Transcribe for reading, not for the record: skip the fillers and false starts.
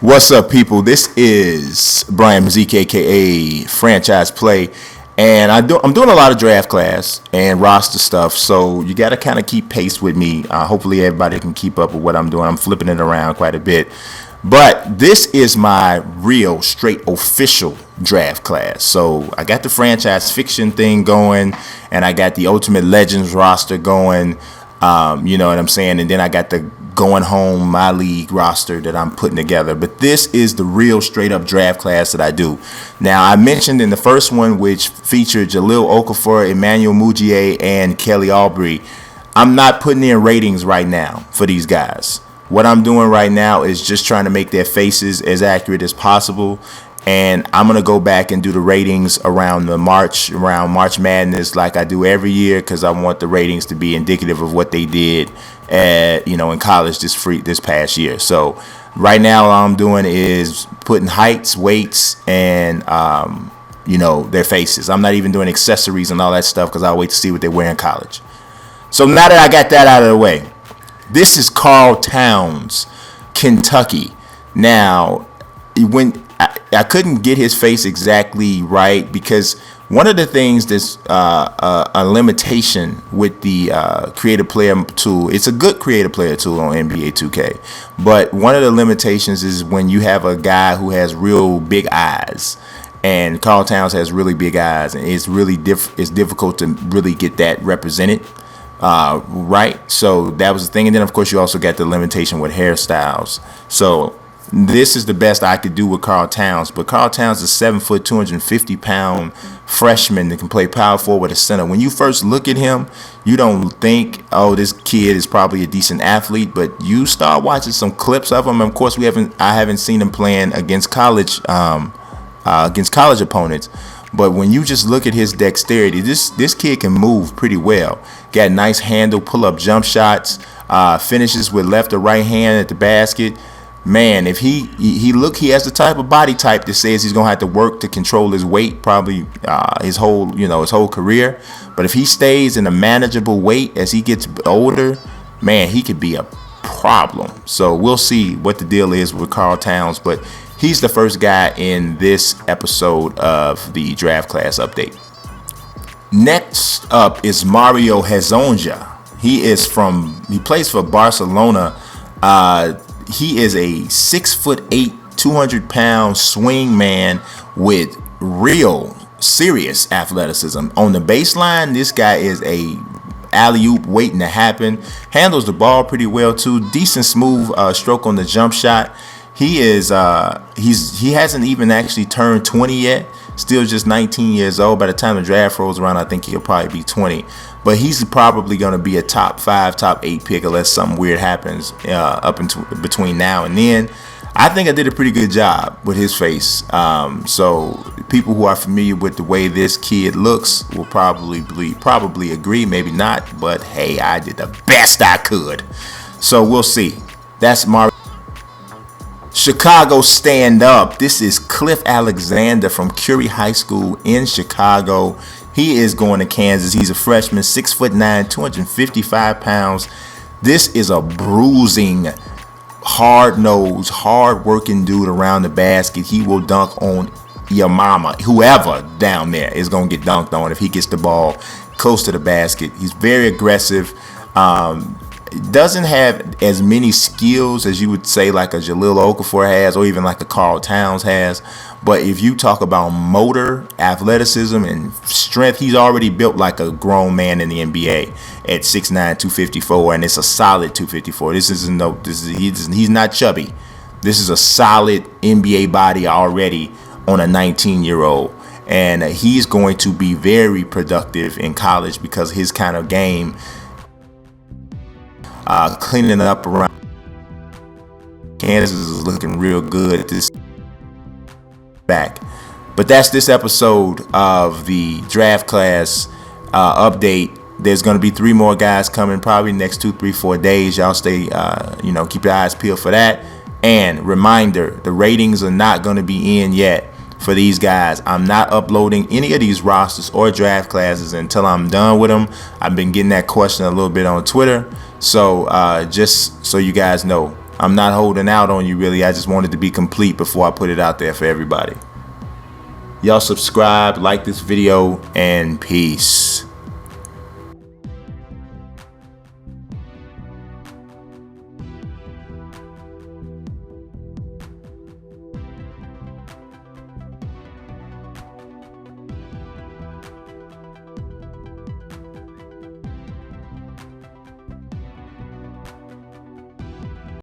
What's up, people? This is Brian Mazik, aka Franchise Play, and I'm doing a lot of draft class and roster stuff. So you got to kind of keep pace with me. Hopefully, everybody can keep up with what I'm doing. I'm flipping it around quite a bit, but this is my real, straight, official draft class. So I got the franchise fiction thing going, and I got the Ultimate Legends roster going. You know what I'm saying? And then I got the going home my league roster that I'm putting together. But this is the real straight up draft class that I do. Now, I mentioned in the first one, which featured Jahlil Okafor, Emmanuel Mudiay, and Kelly Oubre, I'm not putting in ratings right now for these guys. What I'm doing right now is just trying to make their faces as accurate as possible. And I'm going to go back and do the ratings around March Madness like I do every year, because I want the ratings to be indicative of what they did in college this past year. So right now all I'm doing is putting heights, weights, and their faces. I'm not even doing accessories and all that stuff because I'll wait to see what they wear in college. So now that I got that out of the way, this is Karl Towns, Kentucky. Now, when I couldn't get his face exactly right, because one of the things that's a limitation with the creative player tool, it's a good creative player tool on NBA2K, but one of the limitations is when you have a guy who has real big eyes, and Karl Towns has really big eyes, and it's really it's difficult to really get that represented right. So that was the thing. And then of course you also got the limitation with hairstyles. So this is the best I could do with Karl Towns, but Karl Towns is 7 foot, 250 pound freshman that can play power forward or center. When you first look at him, you don't think, oh, this kid is probably a decent athlete, but you start watching some clips of him. Of course, I haven't seen him playing against college opponents. But when you just look at his dexterity, this kid can move pretty well. Got a nice handle, pull up jump shots, finishes with left or right hand at the basket. Man, if he has the type of body type that says he's gonna have to work to control his weight probably his whole career. But if he stays in a manageable weight as he gets older, man, he could be a problem. So we'll see what the deal is with Karl Towns, but he's the first guy in this episode of the draft class update. Next up is Mario Hezonja. He plays for Barcelona. He is a 6'8", 200 pound swing man with real serious athleticism. On the baseline, this guy is a alley-oop waiting to happen. Handles the ball pretty well too. Decent smooth stroke on the jump shot. He hasn't even actually turned 20 yet. Still just 19 years old. By the time the draft rolls around, I think he'll probably be 20. But he's probably going to be a top 5, top 8 pick unless something weird happens between now and then. I think I did a pretty good job with his face. So people who are familiar with the way this kid looks will probably agree, maybe not. But hey, I did the best I could. So we'll see. That's Mario. Chicago stand up. This is Cliff Alexander from Curie High School in Chicago. He is going to Kansas. He's a freshman, 6'9", 255 pounds. This is a bruising, hard-nosed, hard-working dude around the basket. He will dunk on your mama. Whoever down there is going to get dunked on if he gets the ball close to the basket. He's very aggressive. Doesn't have as many skills as you would say like a Jahlil Okafor has, or even like a Karl Towns has. But if you talk about motor, athleticism, and strength, he's already built like a grown man in the NBA at 6'9", 254, and it's a solid 254. He's not chubby. This is a solid NBA body already on a 19-year-old. And he's going to be very productive in college because his kind of game, cleaning up around Kansas, is looking real good at this back. But that's this episode of the draft class update. There's going to be 3 more guys coming probably next 2, 3, 4 days. Y'all stay, keep your eyes peeled for that. And reminder, the ratings are not going to be in yet for these guys. I'm not uploading any of these rosters or draft classes until I'm done with them. I've been getting that question a little bit on Twitter. So just so you guys know, I'm not holding out on you really. I just wanted to be complete before I put it out there for everybody. Y'all subscribe, like this video, and peace.